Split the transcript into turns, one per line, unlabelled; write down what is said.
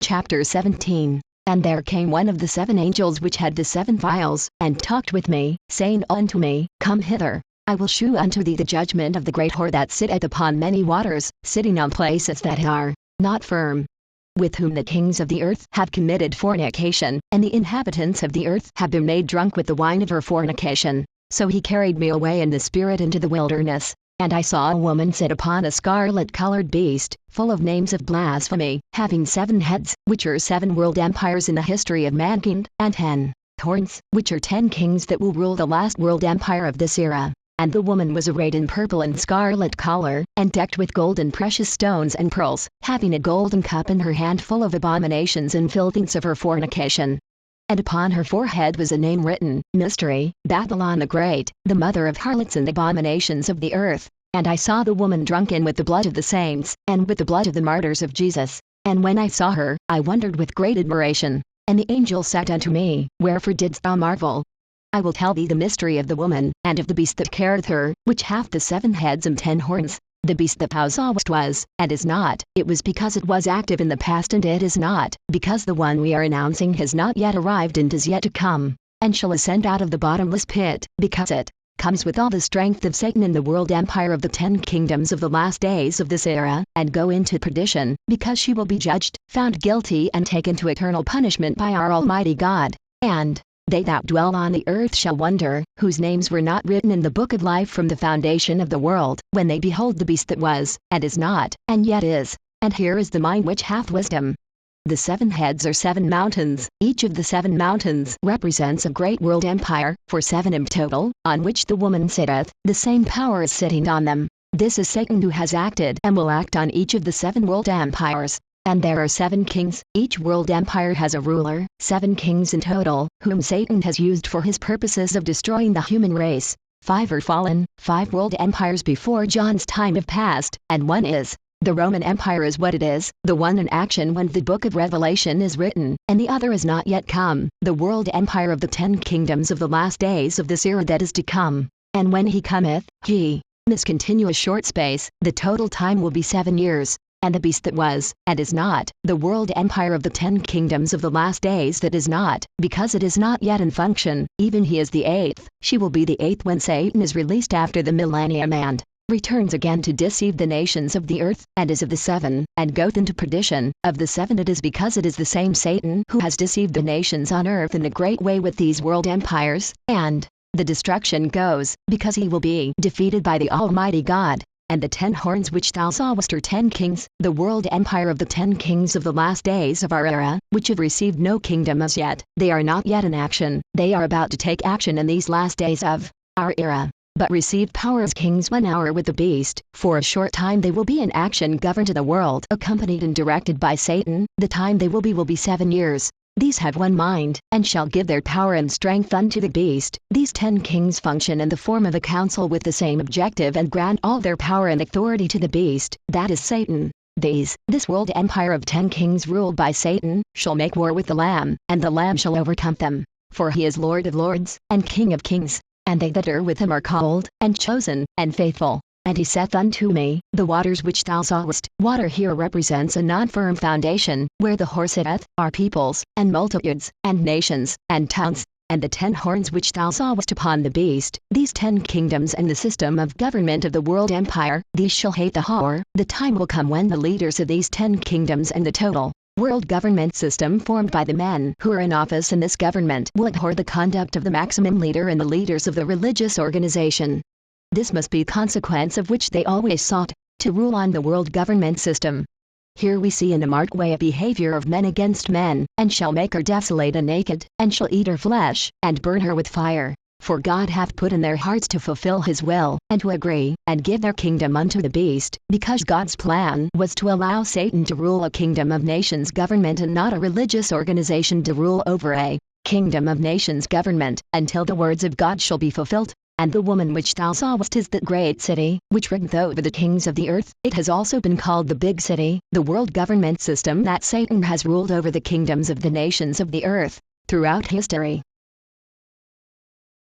Chapter 17. And there came one of the 7 angels which had the 7 vials, and talked with me, saying unto me, Come hither. I will shew unto thee the judgment of the great whore that sitteth upon many waters, sitting on places that are not firm, with whom the kings of the earth have committed fornication, and the inhabitants of the earth have been made drunk with the wine of her fornication. So he carried me away in the spirit into the wilderness. And I saw a woman sit upon a scarlet-colored beast, full of names of blasphemy, having 7 heads, which are 7 world empires in the history of mankind, and 10 horns, which are 10 kings that will rule the last world empire of this era. And the woman was arrayed in purple and scarlet color, and decked with gold and precious stones and pearls, having a golden cup in her hand full of abominations and filthiness of her fornication. And upon her forehead was a name written, Mystery, Babylon the Great, the mother of harlots and abominations of the earth. And I saw the woman drunken with the blood of the saints, and with the blood of the martyrs of Jesus. And when I saw her, I wondered with great admiration. And the angel said unto me, Wherefore didst thou marvel? I will tell thee the mystery of the woman, and of the beast that carrieth her, which hath the 7 heads and 10 horns. The beast that thou sawest was, and is not. It was because it was active in the past, and it is not, because the one we are announcing has not yet arrived and is yet to come, and shall ascend out of the bottomless pit, because it comes with all the strength of Satan in the world empire of the 10 kingdoms of the last days of this era, and go into perdition, because she will be judged, found guilty, and taken to eternal punishment by our Almighty God. And they that dwell on the earth shall wonder, whose names were not written in the book of life from the foundation of the world, when they behold the beast that was, and is not, and yet is. And here is the mind which hath wisdom. The 7 heads are 7 mountains, each of the 7 mountains represents a great world empire, for 7 in total, on which the woman sitteth, the same power is sitting on them. This is Satan who has acted and will act on each of the 7 world empires. And there are 7 kings, each world empire has a ruler, 7 kings in total, whom Satan has used for his purposes of destroying the human race. 5 are fallen, 5 world empires before John's time have passed, and 1 is. The Roman Empire is what it is, the one in action when the book of Revelation is written, and the other is not yet come, the world empire of the 10 kingdoms of the last days of this era that is to come. And when he cometh, he must continue a short space, the total time will be 7 years. And the beast that was, and is not, the world empire of the 10 kingdoms of the last days that is not, because it is not yet in function, even he is the 8th, she will be the 8th when Satan is released after the millennium and returns again to deceive the nations of the earth, and is of the 7, and goeth into perdition. Of the 7 it is because it is the same Satan who has deceived the nations on earth in a great way with these world empires, and the destruction goes, because he will be defeated by the Almighty God. And the 10 horns which thou sawest are 10 kings, the world empire of the 10 kings of the last days of our era, which have received no kingdom as yet. They are not yet in action, they are about to take action in these last days of our era, but receive power as kings 1 hour with the beast. For a short time they will be in action, governed to the world, accompanied and directed by Satan. The time they will be 7 years. These have 1 mind, and shall give their power and strength unto the beast. These 10 kings function in the form of a council with the same objective and grant all their power and authority to the beast, that is Satan. This world empire of 10 kings ruled by Satan, shall make war with the Lamb, and the Lamb shall overcome them. For he is Lord of lords, and King of kings, and they that are with him are called, and chosen, and faithful. And he saith unto me, The waters which thou sawest, water here represents a non-firm foundation, where the whore sitteth, are peoples, and multitudes, and nations, and towns. And the 10 horns which thou sawest upon the beast, these 10 kingdoms and the system of government of the world empire, these shall hate the whore. The time will come when the leaders of these 10 kingdoms and the total world government system formed by the men who are in office in this government will abhor the conduct of the maximum leader and the leaders of the religious organization. This must be consequence of which they always sought, to rule on the world government system. Here we see in a marked way a behavior of men against men, and shall make her desolate and naked, and shall eat her flesh, and burn her with fire. For God hath put in their hearts to fulfill his will, and to agree, and give their kingdom unto the beast, because God's plan was to allow Satan to rule a kingdom of nations government and not a religious organization to rule over a kingdom of nations government, until the words of God shall be fulfilled. And the woman which thou sawest is that great city, which reigneth over the kings of the earth. It has also been called the big city, the world government system that Satan has ruled over the kingdoms of the nations of the earth. Throughout history,